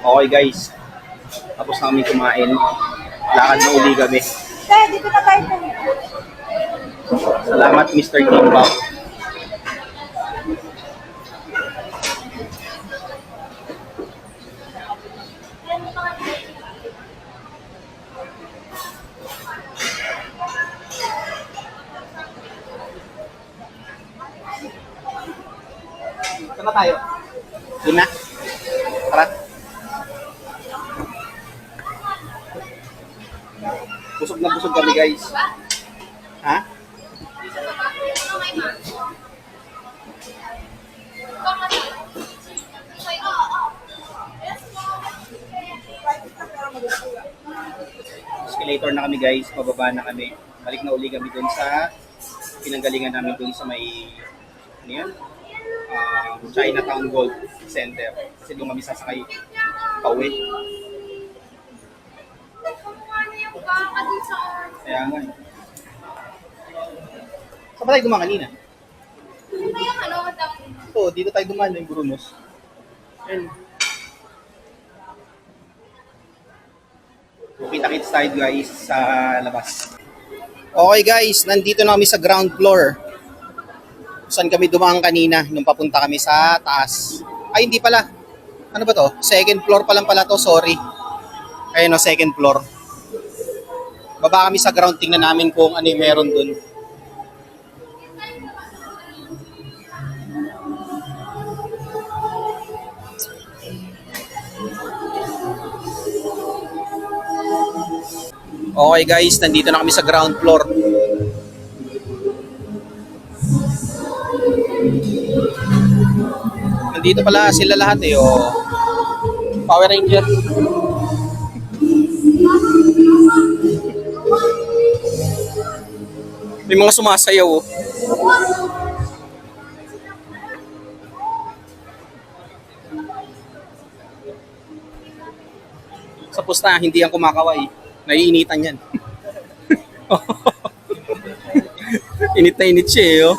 Okay guys, tapos na kami kumain. Lakad na uli kami. Dito na tayo po. Salamat Mr. Kimbap. Saan na tayo? Doon na? Tara. Busog na busog kami guys. Ha? Escalator na kami guys, pababa na kami. Balik na uli kami dun sa pinanggalingan namin dun sa may ano yan? Chinatown Gold Center. Kasi doon kami sasakay pauwi. Kaya nga eh. Saan ba tayo dumaan kanina? Oo, dito tayo dumaan yung Brunos. Ayun. Kita-kits tayo guys sa labas. Okay guys, nandito na kami sa ground floor. Saan kami dumaan kanina nung papunta kami sa taas. Ay, hindi pala. Ano ba to? Second floor pa lang pala to, sorry. Ayun o, second floor. Baba kami sa ground, tingnan namin kung ano yung meron dun. Okay guys, nandito na kami sa ground floor. Nandito pala sila lahat eh, oh. Power Ranger. May mga sumasayaw oh. Sa pusta, hindi yan kumakaway. Naiinitan yan. Init na init siya eh, oh.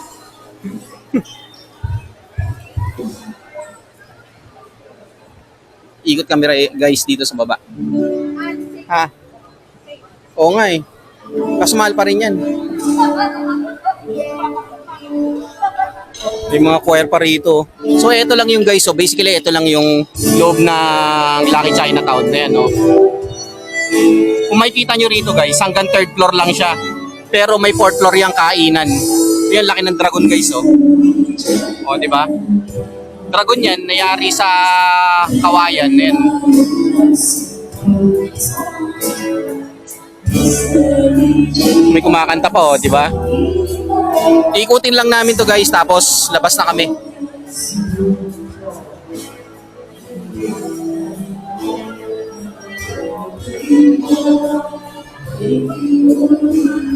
Ikot camera guys dito sa baba. Ha? Oo nga eh. Kaso mahal pa rin yan. May mga choir pa rito. So ito lang yung guys. So basically ito lang yung loob ng Lucky Chinatown na yan. No? Kung makikita nyo rito guys, hanggang third floor lang siya. Pero may fourth floor yung kainan. Yan, laki ng dragon guys. Oh. O, di ba? Dragon yan, nayari sa kawayan. Yan. May kumakanta pa, oh, di ba? Ikutin lang namin to guys, tapos labas na kami.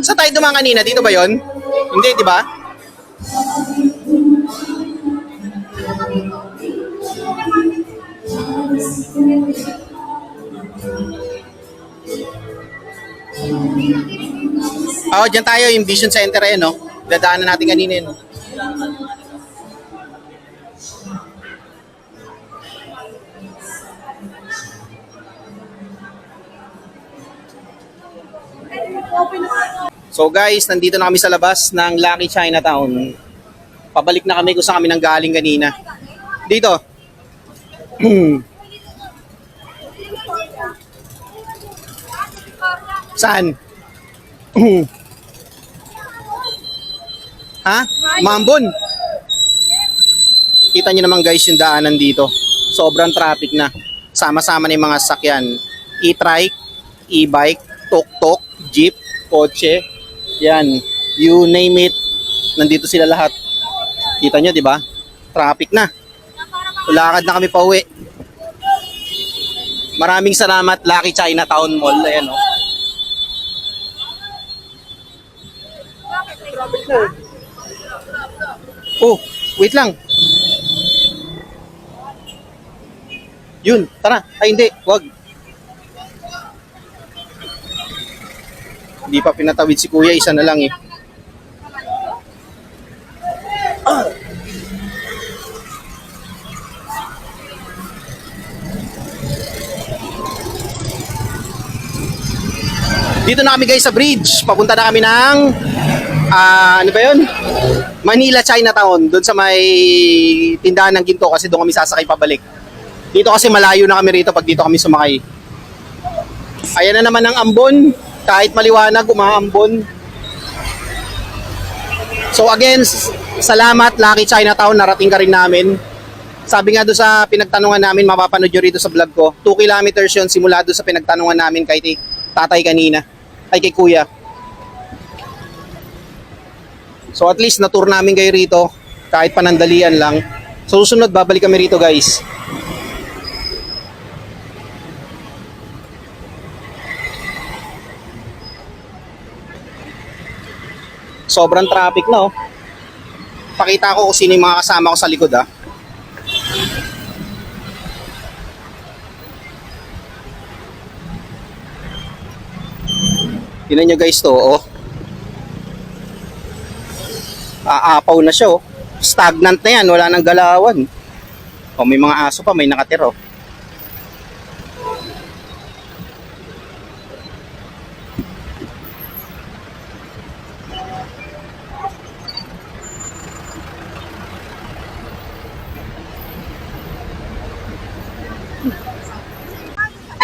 Saan tayo dumaan kanina? Dito ba yon? Hindi, di ba? Oo, dyan tayo, yung Vision Center eh, no? Dadaanan natin kanina yun. So guys, nandito na kami sa labas ng Lucky Chinatown. Pabalik na kami kung saan kami nanggaling kanina. Dito. Saan? Ha? Mambon. Kita nyo naman guys yung daanan dito. Sobrang traffic na. Sama-sama na yung mga sasakyan. E-trike, e-bike, tuk-tuk, jeep, kotse. Yan. You name it. Nandito sila lahat. Kita nyo, di ba? Traffic na. Lakad na kami pauwi. Maraming salamat, Lucky Chinatown Mall. Ayan, oh. Oh, wait lang. Yun, tara. Ay, hindi. Wag. Hindi pa pinatawid si Kuya. Isa na lang eh. Ah. Dito na kami guys sa bridge. Papunta na kami ng ano ba yun? Manila Chinatown. Doon sa may tindahan ng ginto kasi doon kami sasakay pabalik. Dito kasi malayo na kami rito pag dito kami sumakay. Ayan na naman ang ambon. Kahit maliwanag, umaambon. So again, salamat Lucky Chinatown. Narating ka rin namin. Sabi nga doon sa pinagtanungan namin, mapapanood nyo rito sa vlog ko. 2 kilometers yun simula doon sa pinagtanungan namin kay tatay kanina. Ay kay kuya. So at least na-tour namin kayo rito. Kahit panandalian lang. Sa susunod, babalik kami rito guys. Sobrang traffic na oh. Pakita ko kung sino yung mga kasama ko sa likod ah. Tingnan nyo guys to oh. Aapaw na siya oh. Stagnant na yan, wala nang galawan. Oh, may mga aso pa, may nakatira oh.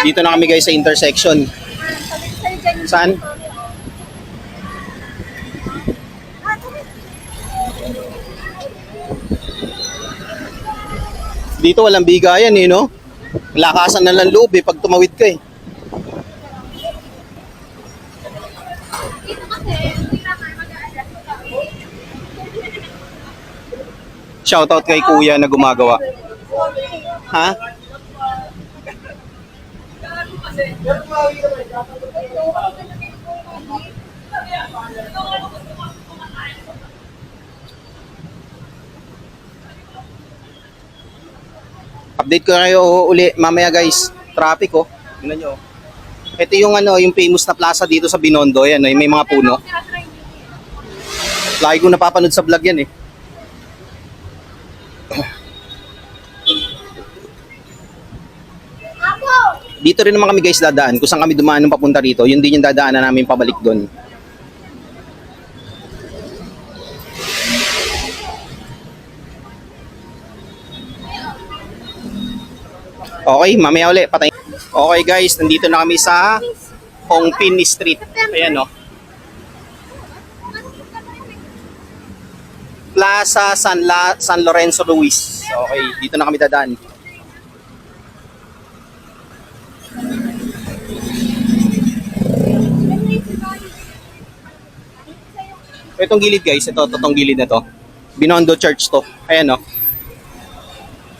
Dito na kami guys sa intersection. Saan? Dito walang bigayan eh, no? Lakasan na lang loob eh pag tumawid ka eh. Shoutout kay kuya na gumagawa. Ha? Update ko kayo uli mamaya guys. Traffic oh. Tingnan nyo. Ito yung ano, yung famous na plaza dito sa Binondo. Yan, may mga puno. Lagi ko napapanood sa vlog yan eh. Dito rin naman kami guys dadaan. Kung saan kami dumaan nung papunta rito, yun din yung dadaanan namin pabalik doon. Okay, mamaya ulit. Patay. Okay guys, nandito na kami sa Hongpin Street. Ayan o. Plaza San Lorenzo Ruiz. Okay, dito na kami dadaan. Itong gilid guys, itong gilid na to. Binondo Church to. Ayan o.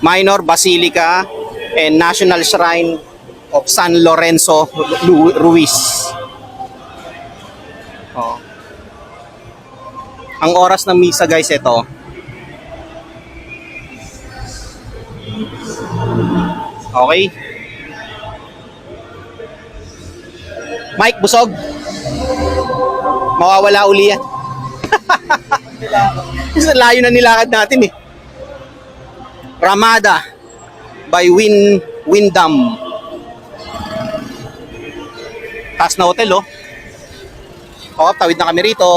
Minor Basilica and National Shrine of San Lorenzo Ruiz. Oh. Ang oras ng misa guys ito. Okay. Mike, busog. Mawawala uli yan. Sa layo na nilakad natin eh. Ramada by Windham. Taas na hotel oh. Oh, tawid na kami rito.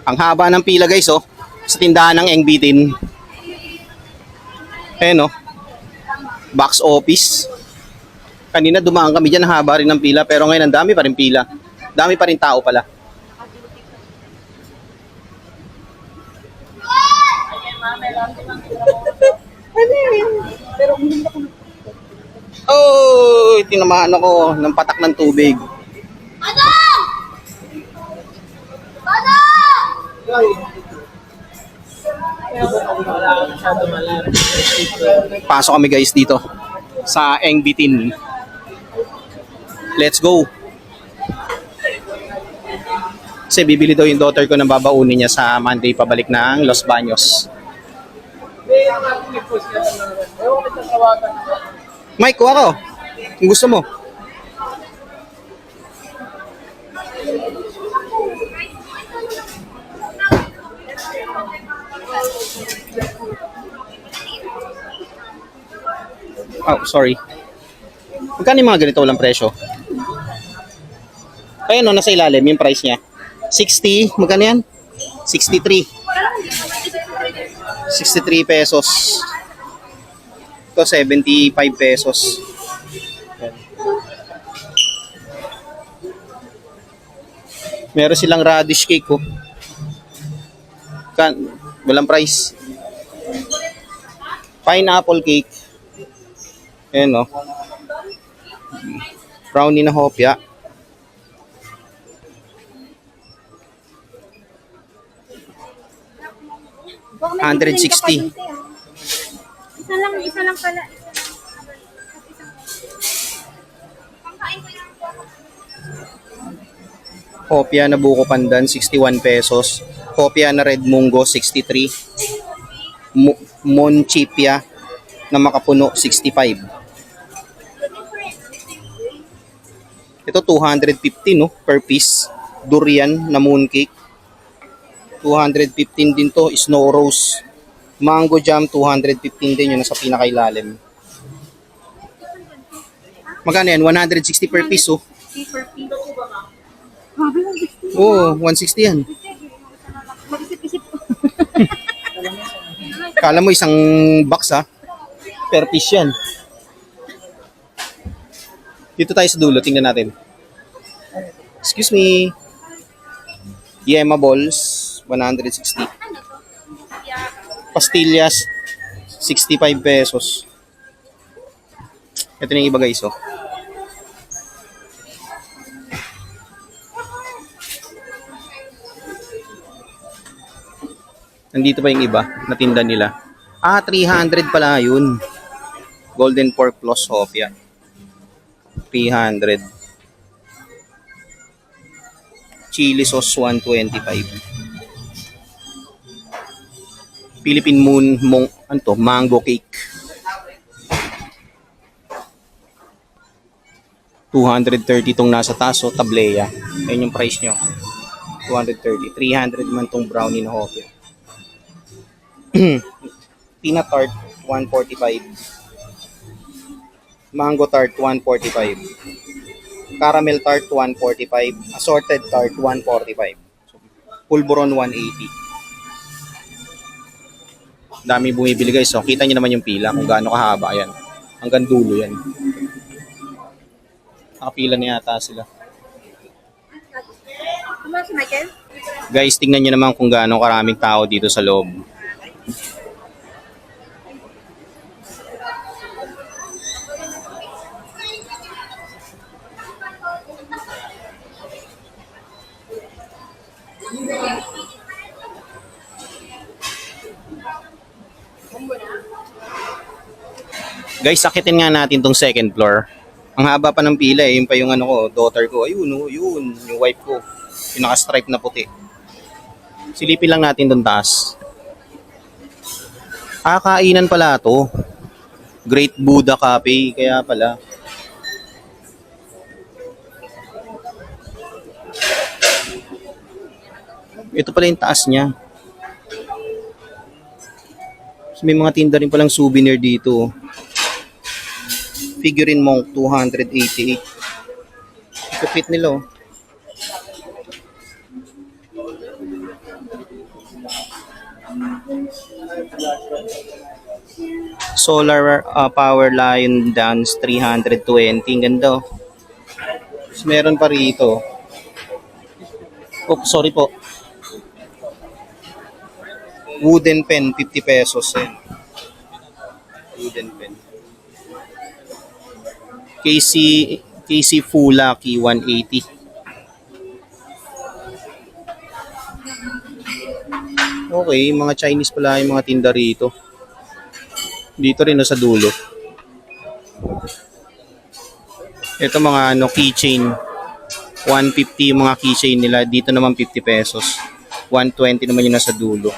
Ang haba ng pila guys oh. Sa tindahan ng Engbitin. Ayan oh. Box office. Kanina dumaan kami dyan, haba rin ng pila. Pero ngayon ang dami pa rin pila. Dami pa rin tao pala. Oh, tinamaan ako ng patak ng tubig. Pasok kami guys dito sa Engbitin. Let's go. Kasi bibili daw yung daughter ko ng babaunin niya sa Monday pabalik ng Los Baños. Mike, kuha ko. Kung gusto mo. Oh, sorry. Magkano yung mga ganito walang presyo? Ayun no, nasa ilalim yung price niya. 60, magkano yan? 63. 63 pesos. Ito 75 pesos. Meron silang radish cake oh. Walang price. Pineapple cake. Ayan oh. Brownie na hopya. Baka may 160. Isa lang pala. Pangkain ko lang. Hopya na buko pandan, 61 pesos. Hopya na red munggo, 63. Monchipia na makapuno, 65. Ito 250 no, per piece. Durian na mooncake. 215 din to, snow rose. Mango jam, 215 din yun, nasa pinakailalim. Magkano yan? 160 per piece oh. Per piece. Grabe lang, 60. Oo, 160 yan. Mag-isip-isip ko. Kala mo isang box ha? Per piece yan. Dito tayo sa dulo, tingnan natin. Excuse me. Yema balls, 160. Pastillas, 65 pesos. Ito na yung iba guys oh. Nandito pa yung iba na tinda nila. 300 pala yun. Golden pork plus hopya. 300. Chili sauce 125. Philippine mango cake. 230 tong nasa taso, tableya. Ayun yung price nyo. 230. 300 man tong brownie na hopya. Peanut tart 145. Mango tart 145. Caramel tart 145. Assorted tart 145. Pulburon 180. Dami bumibili guys. So, kita niyo naman yung pila kung gaano kahaba yan. Hanggang dulo yan. Nakapila na yata sila. Kumama si Michael? Guys, tingnan niyo naman kung gaano karaming tao dito sa loob. Guys, sakitin nga natin tong second floor. Ang haba pa ng pila eh. Yun pa yung ano ko, daughter ko. Ayun oh, yun. Yung wife ko. Yung naka-stripe na puti. Silipin lang natin doon taas. Kainan pala to. Great Buddha Cafe. Kaya pala. Ito pala yung taas niya. So, may mga tinda rin palang souvenir dito. Figurine Monk 288. Kapit nila oh. Solar power lion dance 320. Ang ganda oh. So, meron pa rito. Oh, sorry po. Wooden pen 50 pesos eh. Wooden pen. KC Fulaki 180. Okay, mga Chinese pala yung mga tinda rito. Dito rin no, sa dulo. Ito mga keychain. 150 yung mga keychain nila. Dito naman 50 pesos. 120 naman yung nasa dulo.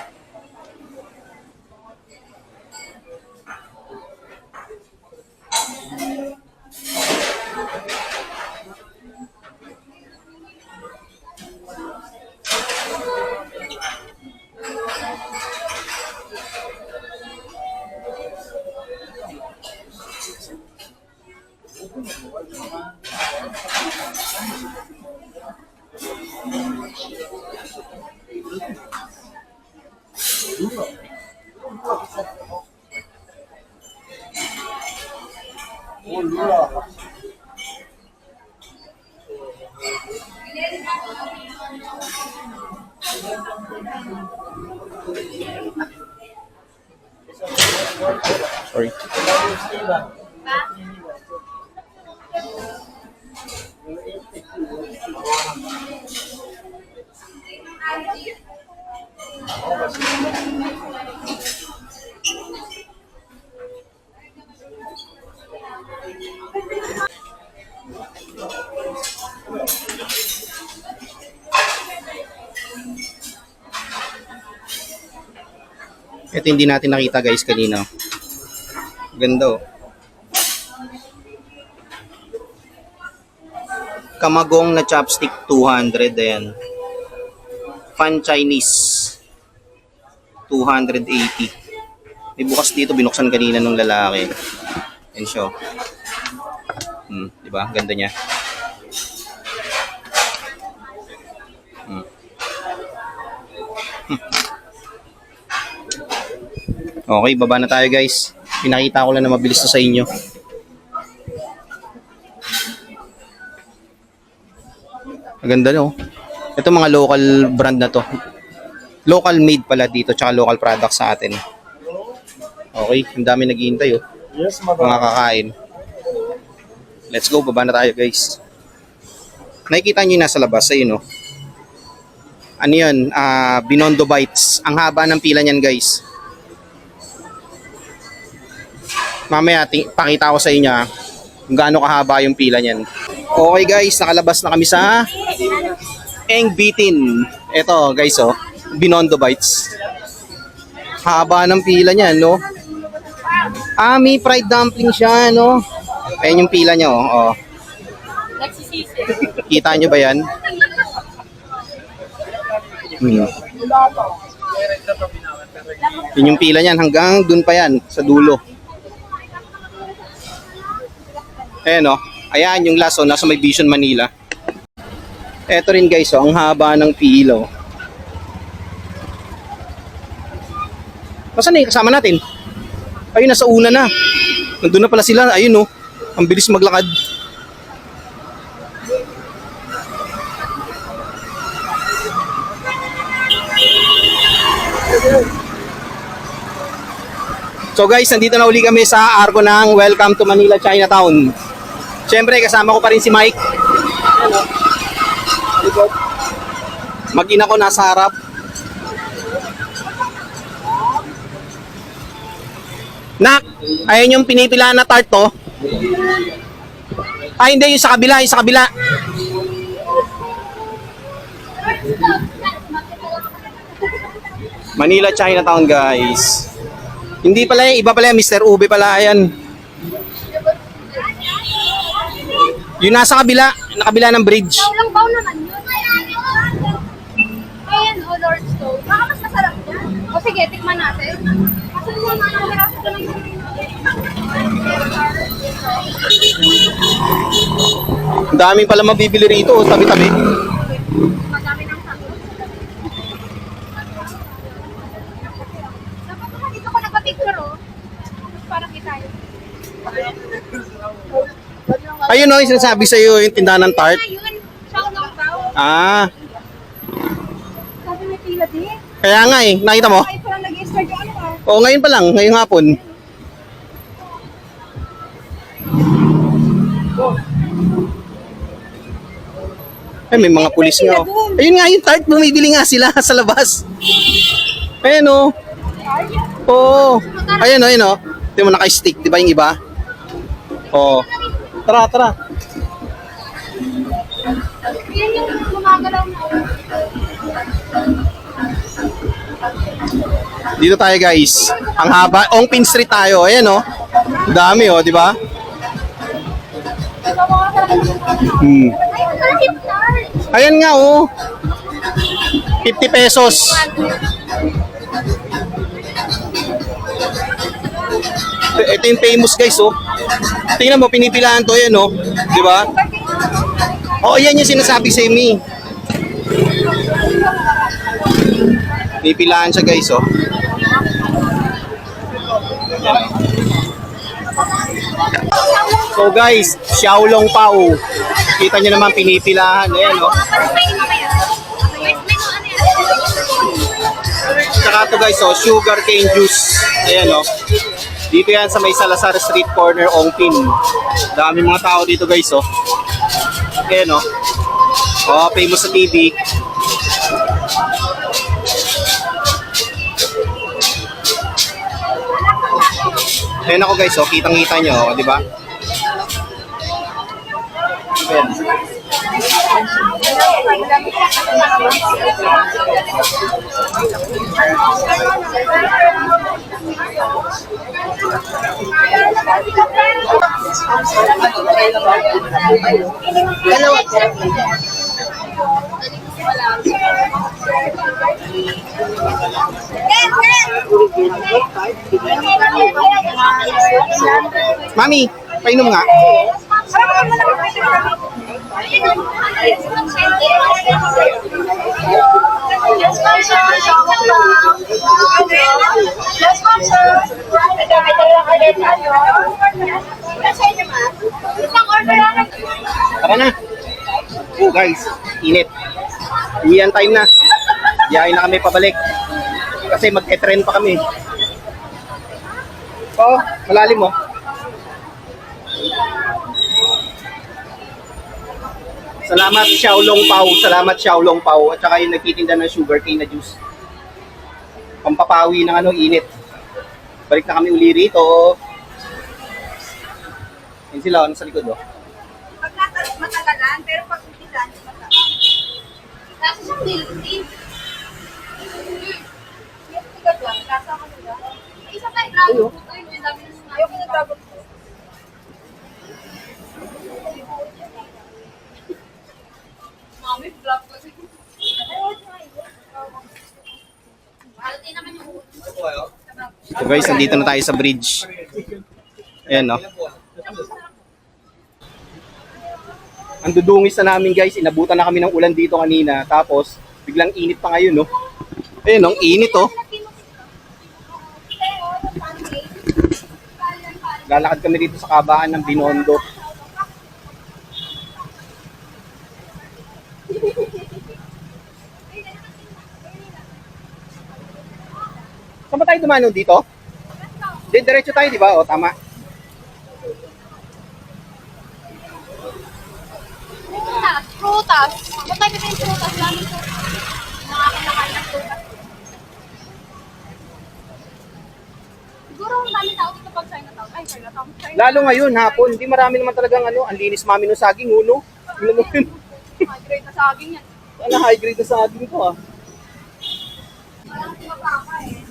Sorry. Ito hindi natin nakita guys kanina. Ganda oh. Kamagong na chopstick 200 ayan. Fan Chinese 280. May bukas dito binuksan kanina nung lalaki. Yan siya. Di ba? Ganda niya. Okay, baba na tayo guys. Pinakita ko lang na mabilis to sa inyo. Maganda no. Ito mga local brand na to. Local made pala dito, tsaka local product sa atin. Okay, ang dami naghihintay oh. Yes, Mga kakain. Let's go, baba na tayo guys. Nakikita nyo yung nasa labas, ayun oh. Ano yun? Binondo Bites. Ang haba ng pila niyan guys. Mamaya, pakita ko sa inyo kung gaano kahaba yung pila niyan. Okay guys, nakalabas na kami sa Eng Bitin. Ito guys oh, Binondo Bites. Haba ng pila niyan, no? May fried dumpling siya, no? Ayan yung pila niya, oh. Kita nyo ba yan? Yun yung pila niyan, hanggang dun pa yan, sa dulo. Ayan, oh. Ayan yung last, oh, nasa may Vision Manila. Eto rin guys, oh, ang haba ng pila, oh. Nasaan na yung kasama natin? Ayun, nasa una na. Nandun na pala sila. Ayun, oh. Ang bilis maglakad. So guys, nandito na uli kami sa arko ng Welcome to Manila, Chinatown. Siyempre, kasama ko pa rin si Mike. Mag-ina ko nasa harap. Nak, ayun yung pinipilaan na tart to. Ay, hindi, yung sa kabila, yung sa kabila. Manila, Chinatown, guys. Hindi pala yung iba pala yung Mr. Ube pala, ayan. Yung nasa kabila, nakabila ng bridge. Baw naman yun. Ayan, oh Lord Stone. Baka mas masarap yan. O sige, tikman natin. Kasi naman ang hirap ko lang yung Ang daming pala mabibili rito, oh, tabi-tabi. madami ng sagot. Dapat naman dito ko nagpa-picture, oh. Mas parang kita yun. Ayun, oh, yung sinasabi sa'yo, yung tindahan ng tart. Ayun, shout out daw. Sabi may pila din. Kaya nga eh, nakita mo? Kahit parang nag-start yung ano ah. Oo, ngayon pa lang, ngayong hapon. Ay, may mga pulis nga. Oh. Ayun nga, yung tart, bumibili nga sila sa labas. Ayan oh. Oo. Ayan oh, ayan oh. Di mo naka-stick, di ba yung iba? Oo. Tara, tara. Yan yung gumagalaw na. Dito tayo guys. Ang haba, Ongpin Street tayo. Ayan oh. Dami oh, di ba? Ay, kahit tart. Ayan nga oh. 50 pesos. Ito yung famous guys oh. Tingnan mo, pinipilaan to yan oh. Di ba? Oh, yan yung sinasabi sa Amy. Pinipilaan siya guys oh. So guys, Xiaolong Pao. Kita nyo naman pinipilahan. Ayan, no? Tsaka to guys, oh, sugar cane juice. Ayan, no? Dito yan sa may Salazar Street Corner, Ongpin. Dami mga tao dito guys, oh. Ayan, no? Oh, famous sa TV. Ayan ako guys, oh, kitang-kita nyo, oh, di ba? Ayan. Mami, painom nga. Tara na. Oh guys, init. Iyan time na. Yain na kami pabalik. Kasi mag-e-trend pa kami. Oh, malalim mo. Salamat Xiaolong Pao. Salamat Xiaolong Pao. At saka yung nagtitinda ng sugarcane na juice. Pampapawi ng ano, init. Balik na kami uli rito. Yan sila, ano sa likod, oh. Pag matagalan, pero pag umisan, matagalan. Kasi siyang building. Yes, tiga dyan. Kasa ko nila. Isa tayo, dragon fruit. Ayun, yung dami na sinabi. Ayoko na dragon fruit. Mami, vlog ko. Mahal din naman yung So guys, nandito na tayo sa bridge. Ayan, no? Ang dudungis na namin guys, inabutan na kami ng ulan dito kanina. Tapos, biglang init pa ngayon, no? Ayan, no? Init, oh. Lalakad kami dito sa kabahan ng Binondo. Saan ba tayo dumano dito? Diretso tayo, di ba? O, tama. Prutas. Ba't tayo yung prutas? Lamang prutas. Nakakalakan ng prutas. Siguro ang dami tao dito pag Chinatown. Ay, Chinatown. Lalo ngayon, hapon, hindi marami naman talagang ano, ang linis mami ng saging, uno. Tingnan mo yun. Hydrate na saging yan. Ano, high grade na saging to, ah. Walang kumapaka eh.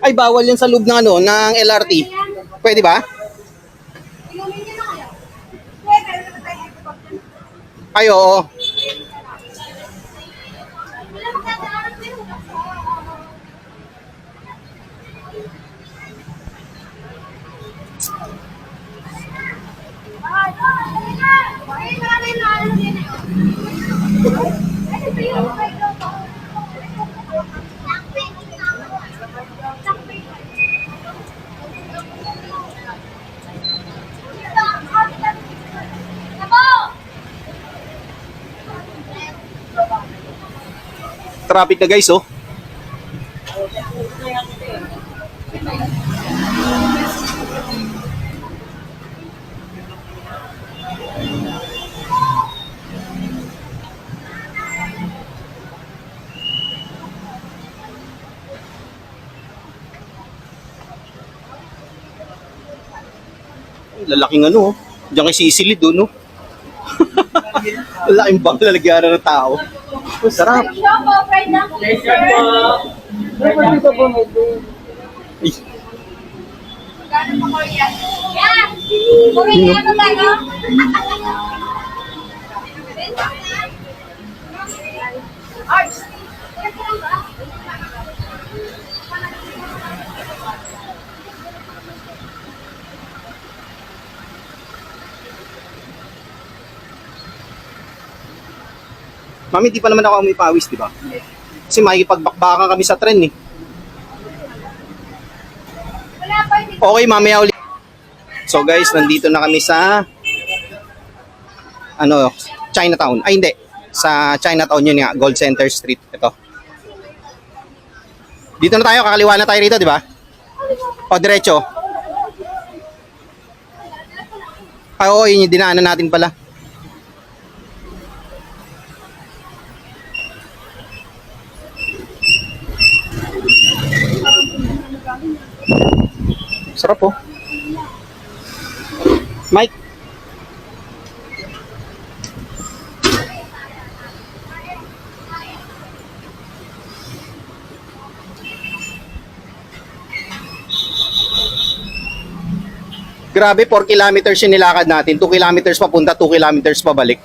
Ay, bawal yan sa loob ng ano, ng LRT. Pwede ba? Inumin niyo na kaya? Pwede, pero naman tayo dito pag dyan. Ay, oo. Wala magdadaanan din. Ay, marami na alam din eh. Ay, ito yung Traffic na guys, oh. Lalaking ano, oh. Diyan kay sisilid, oh, no? Lalaking bang lalagyan ng tao. Oh, sarap. shop of fried dumplings, sir. Ay, Gano'n pa Korean? Yan! Korean na tayo? Arts! Mami, di pa naman ako may pawis, di ba? Kasi makikipagbakbakan kami sa tren, eh. Wala Okay, mamaya ulit. So guys, nandito na kami sa Chinatown. Ay hindi, sa Chinatown yun nga, Gold Center Street. Ito. Dito na tayo, kakaliwa na tayo rito, di ba? O diretso. Ay, oo, yun yung dinaanan natin pala. Sarap po. Mike. Grabe, 4 kilometers yung nilakad natin. 2 kilometers papunta, 2 kilometers pabalik.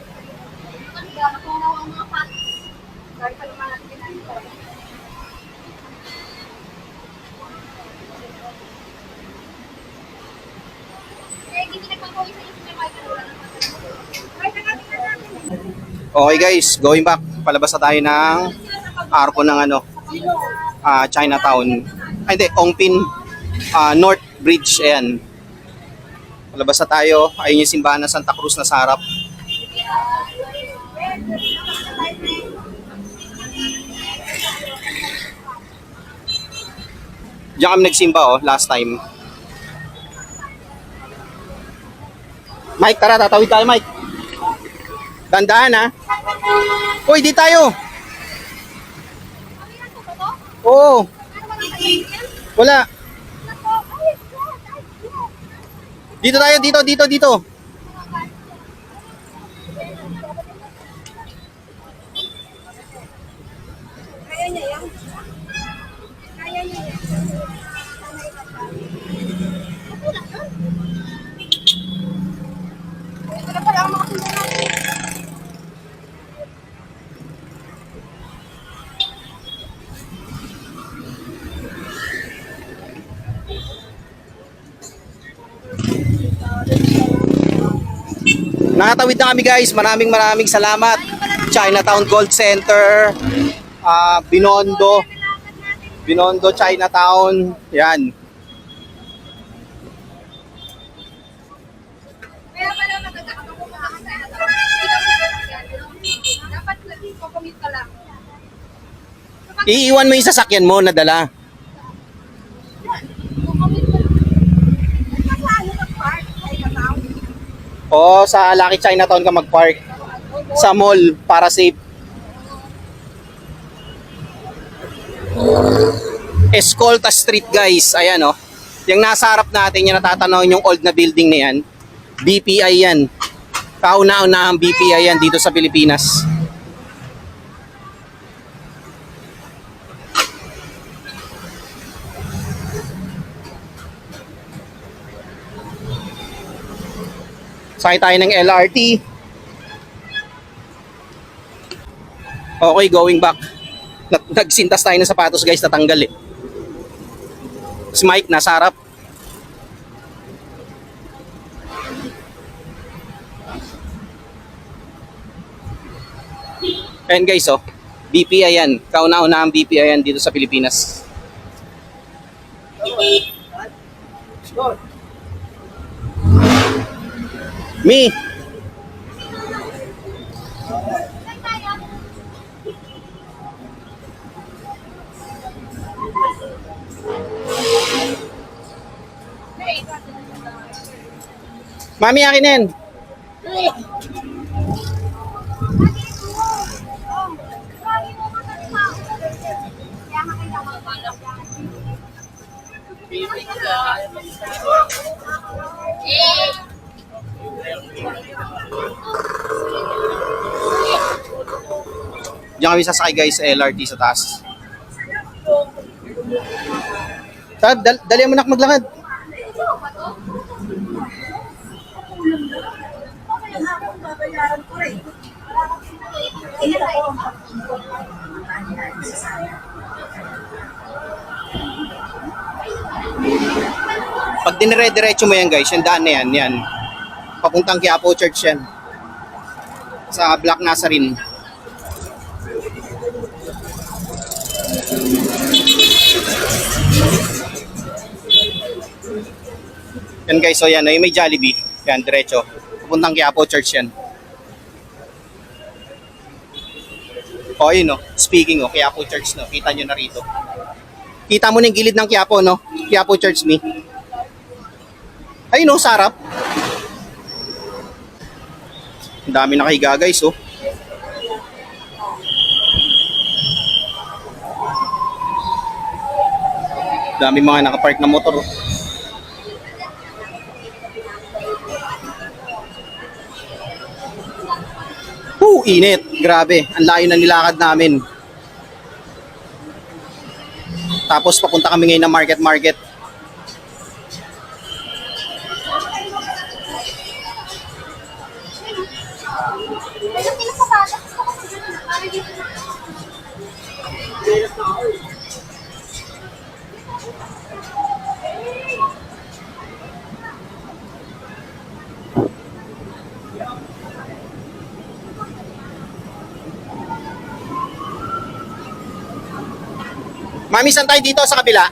Okay guys, going back. Palabas na tayo ng arko ng Chinatown. Ay hindi, Ongpin North Bridge. Ayan. Palabas na tayo. Ayun yung simbahan ng Santa Cruz na sa harap. Diyan kami nagsimba last time. Mike, tara, tatawid tayo, Mike. Tandaan ha. Uy, di tayo. Oo. Wala. Dito tayo, dito. Kaya niya yan. Kaya niya yan. Wala pala ako makasunod. Nakatawid na kami guys. Maraming salamat. Chinatown Gold Center, Binondo Chinatown. Yan. Kaya pala maganda kapag pumunta ka sa dapat mag-commute ka lang. Iiwan mo yung sasakyan mo na dala. Commute ka lang. Kasi ano nag-park? Ay, kataw. O sa Lucky Chinatown ka mag-park. Sa mall para safe. Escolta Street guys. Ayan yung nasa harap natin, yung natatanaw yung old na building na yan. BPI yan. Kauna-una ang BPI yan dito sa Pilipinas. Sakay tayo ng LRT. Okay, going back. Nagsintas tayo ng sapatos guys, natanggal Si Mike nasa harap. Ayan guys BPI yan. Kauna-una ang BPI yan dito sa Pilipinas. Me. Mami, akin yan. Diyan kami sasakay guys sa LRT sa taas. Dali mo na maglakad. Pag dinire-diretso mo yan guys, yung daan na yan. Papuntang Quiapo Church yan. Sa Black Nazarene. Yan guys, so yan, yung may Jollibee. Yan, diretso. Pupuntang Quiapo Church yan. O, yun, no? Speaking, Quiapo Church, no? Kita nyo na rito. Kita mo na yung gilid ng Quiapo, no? Quiapo Church, me. Ayun, no? Sarap. Ang dami nakahiga, guys, oh. Dami mga nakapark na motor, oh. Init. Grabe. Ang layo na nilakad namin. Tapos papunta kami ngayon ng market. Mami, saan tayo dito? Sa kabila?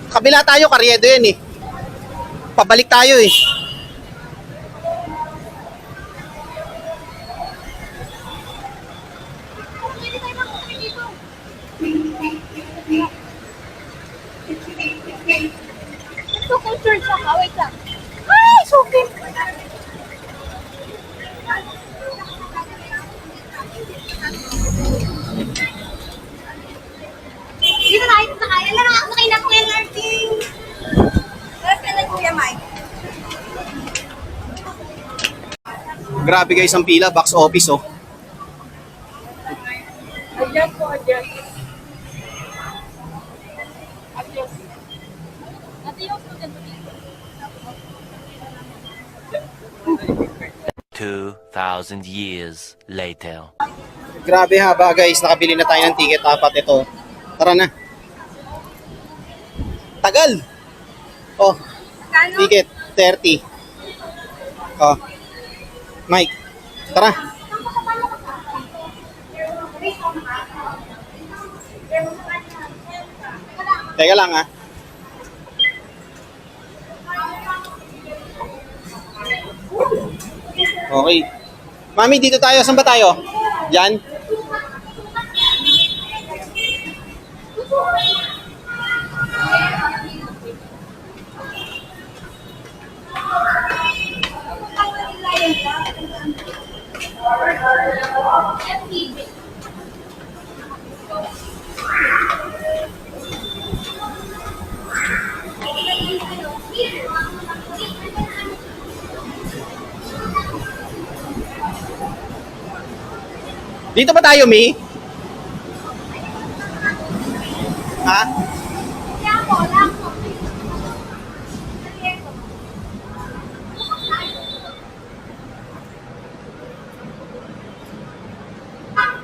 Kabila tayo, Karyedo yan eh. Pabalik tayo eh. Ito kung church ako. Wait lang. Ay, sukin! Dito na kaya. Alam ako na Kuya Martin. Sarap ka na Kuya Mike. Grabe guys ang pila, box office oh. Adjust po, adjust. Adjust. Natiyos mo dyan dito. 2,000 years later. Grabe haba guys, nakabili na tayo ng ticket, apat ito. Tara na. Tagal. Oh, Kano? ticket 30. Oh. Mike, tara. Teka lang ah. Okay. Mami, dito tayo. Saan ba tayo? Diyan? Dito ba tayo, Mi? Ha?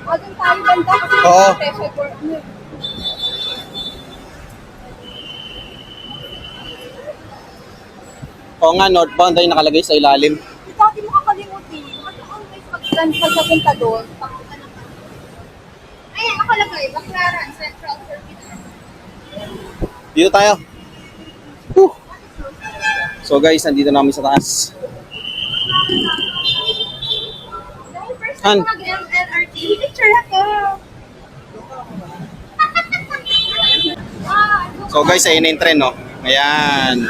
O, dun tayo banda kasi Oo. special for ano. Oo nga, northbound ay nakalagay sa ilalim. Ito, hindi mo kakalimutin. Kasi always pag pagkapunta doon, pakita ng ayan, nakalagay. Baclaran, Central Terminal. Dito tayo. Whew. So guys, nandito na kami sa taas. Dahil first Han. time ko mag-MLRT, picture ako. So guys, ayun na yung tren, no? Ayan.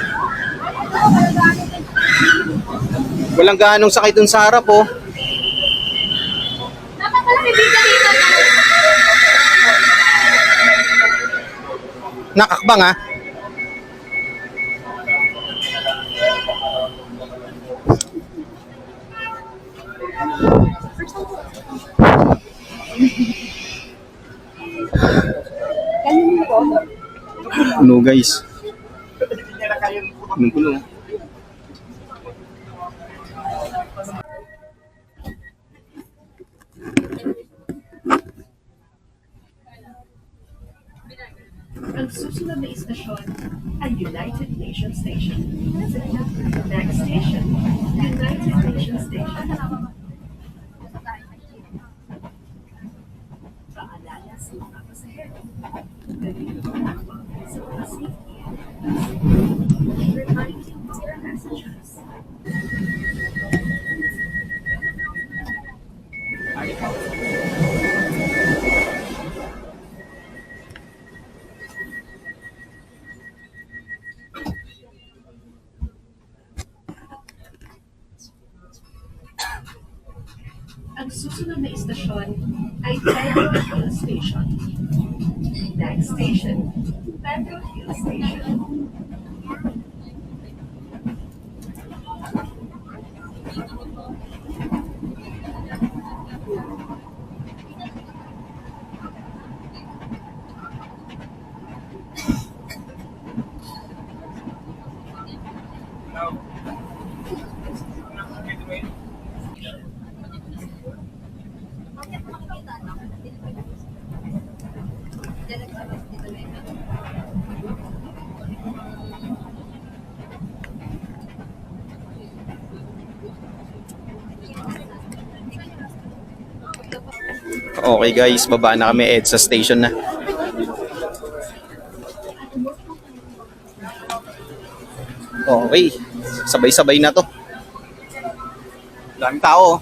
Walang ganong sakay dun sa harap, oh. Dapat pala may video dito. Nakakbang, ha? Ano guys? Anong puno? Ang susunod na istasyon ay United Nations Station. Next station, United Nations Station. Paalala sa mga pasahero. Ganito ang sa mga safety Reminding dear passengers. Ang susunod na istasyon ay Pedro Hill Station. Next station, Pedro Hill Station. Okay guys, baba na kami EDSA station na. Okay, sabay-sabay na to. Daming tao.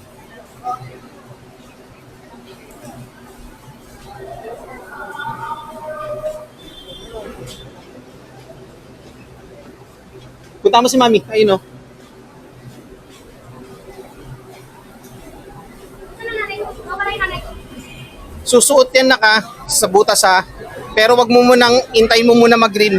Punta mo si Mami, ayun oh. Susuot yan naka sa butas ha. Pero wag mo munang, intay mo muna mag-green.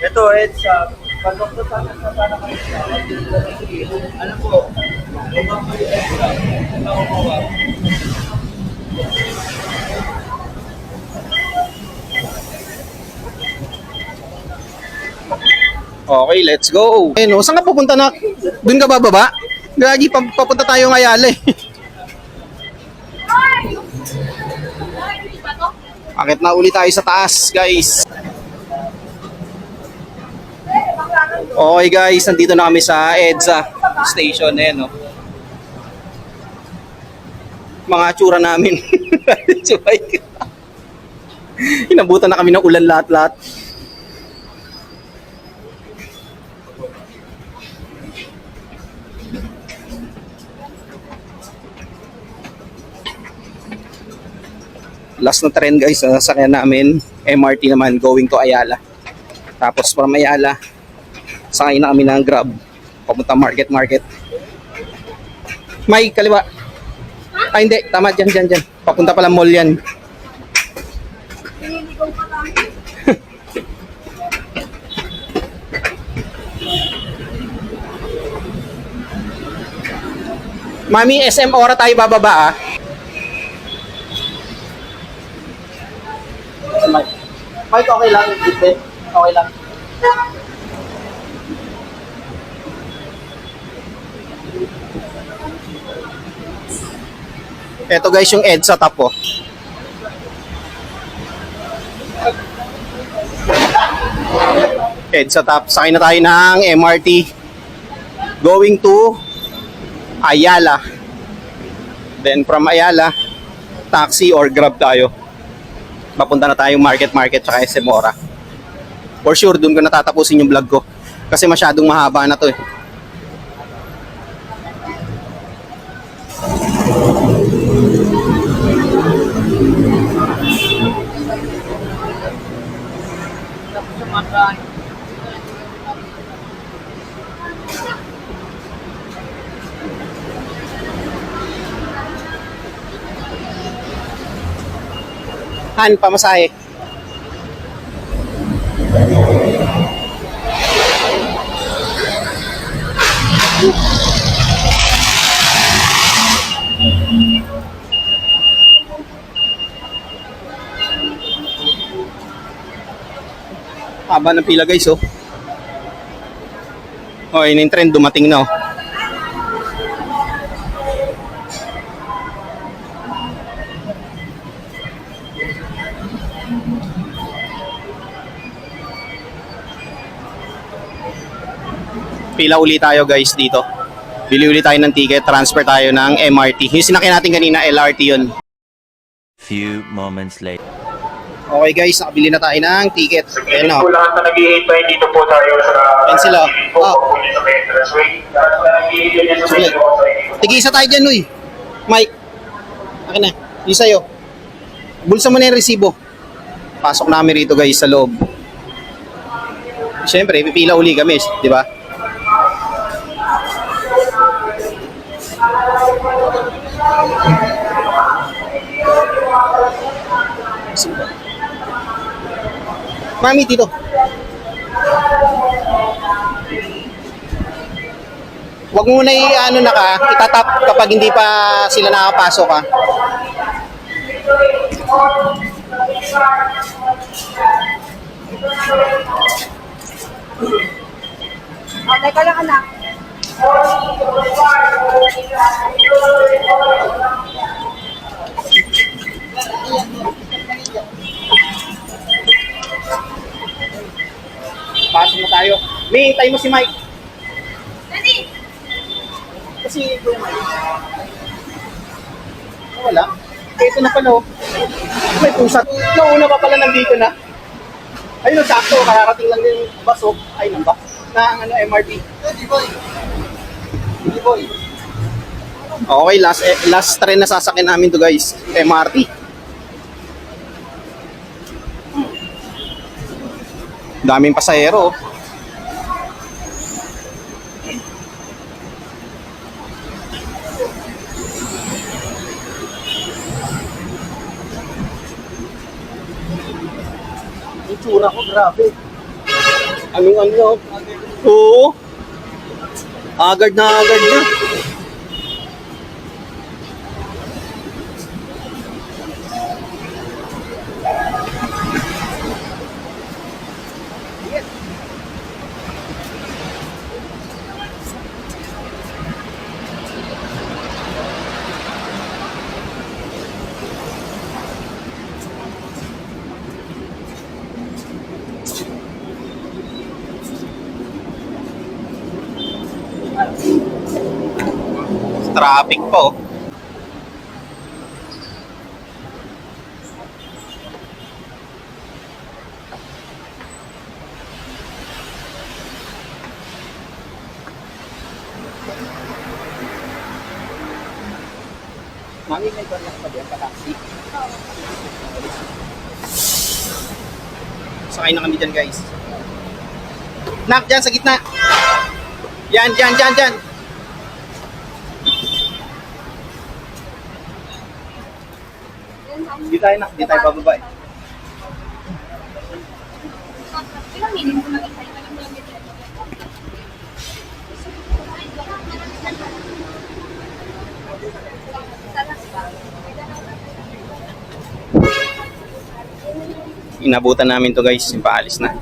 Ito, Ed, sa pagkakot sana sa sana kayo sa ano po, lumang kayo extra, ito ako mawa. Okay, let's go. Ayun oh, saan ka pupunta na? Doon ka bababa? Gagi, papunta tayo ng Ayala eh. Akit na uli tayo sa taas, guys. Okay guys, nandito na kami sa EDSA station eh, no? Mga tsura namin. Inabutan na kami ng ulan lahat-lahat. Last na tren guys, sasakyan namin. MRT naman going to Ayala. Tapos from Ayala, sakay na kami ng Grab papunta market. May kaliwa. Ay hindi, tama, dyan. Papunta pala mall yan. Mami, SM Ora tayo bababa ah. Mike, okay lang. Okay lang. Ito guys yung EDSA top po. EDSA top. Sakay na tayo ng MRT going to Ayala. Then from Ayala, taxi or Grab tayo. Papunta na tayong market tsaka SM Ora. For sure, doon ko natatapusin yung vlog ko. Kasi masyadong mahaba na to eh. Han, pamasahe. Haba ng pila guys oh. Oh, yun yung trend, dumating na oh. Pila uli tayo guys dito. Bili uli tayo ng ticket, transfer tayo ng MRT. Yung sinakyan natin kanina, LRT yun. Few moments later. Okay guys, nakabili na tayo ng ticket. Ayan na. Po lahat na naghihintay dito po tayo sa Ayan sila. po, Ah. pupunta sa entrance way. Lahat na naghihintay dyan sa Sige. metro sa inyo. Tig-isa tayo dyan, Uy. Mike. Akin na. Yung sa'yo. Bulsa mo na yung resibo. Pasok namin rito guys sa loob. Siyempre, pipila uli kami, di ba? Mami, dito. Huwag mo na i-ano na ka, itatap kapag hindi pa sila nakapasok ka. Teka lang anak. Pasok na tayo. May hintay mo si Mike. Dali! Kasi ito yung Mike. Wala. Ito na pala oh. May pusat. Nauna pa pala nandito na. Ayun, sakto. Kararating lang din yung bus oh. Ay, ng bus. Na ano, MRT. Okay, last train na sasakyan namin to guys. MRT. Daming pasahero oh. Yung tsura ko, grabe. Anong ano? Oo. Agad na. Traffic po. Mami, may barnak pa diyan, pa-taxi. Sakay na kami dyan, guys. Nak, dyan sa gitna. Yan. Di tayo bababa eh. Ilang minutes na mag-isay? Inabutan namin to guys, yung paalis na.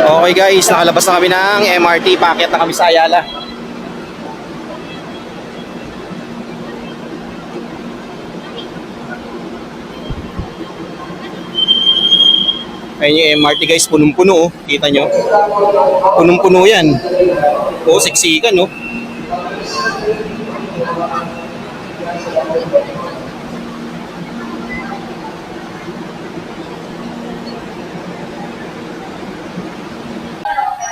Okay guys, nakalabas na kami ng MRT, paakyat na kami sa Ayala. Ayun yung MRT guys, punong-puno oh. Kita nyo? Punong-puno yan. Oh, siksikan oh.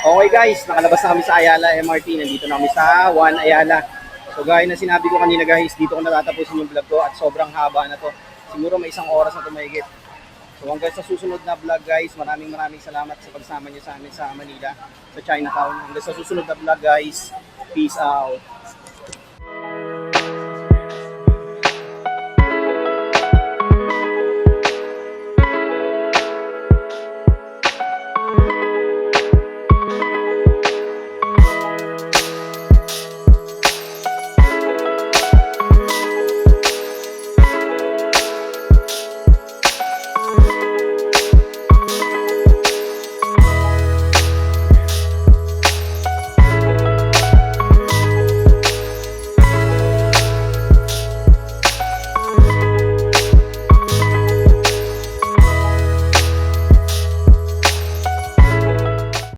Okay guys, nakalabas na kami sa Ayala MRT. Nandito na kami sa 1 Ayala. So gaya na sinabi ko kanina guys, dito ko natatapusin yung vlog ko at sobrang haba na to. Siguro may 1 oras na ito mahigit. So hanggang sa susunod na vlog guys, maraming salamat sa pagsama niyo sa amin sa Manila, sa Chinatown. Hanggang sa susunod na vlog guys, peace out.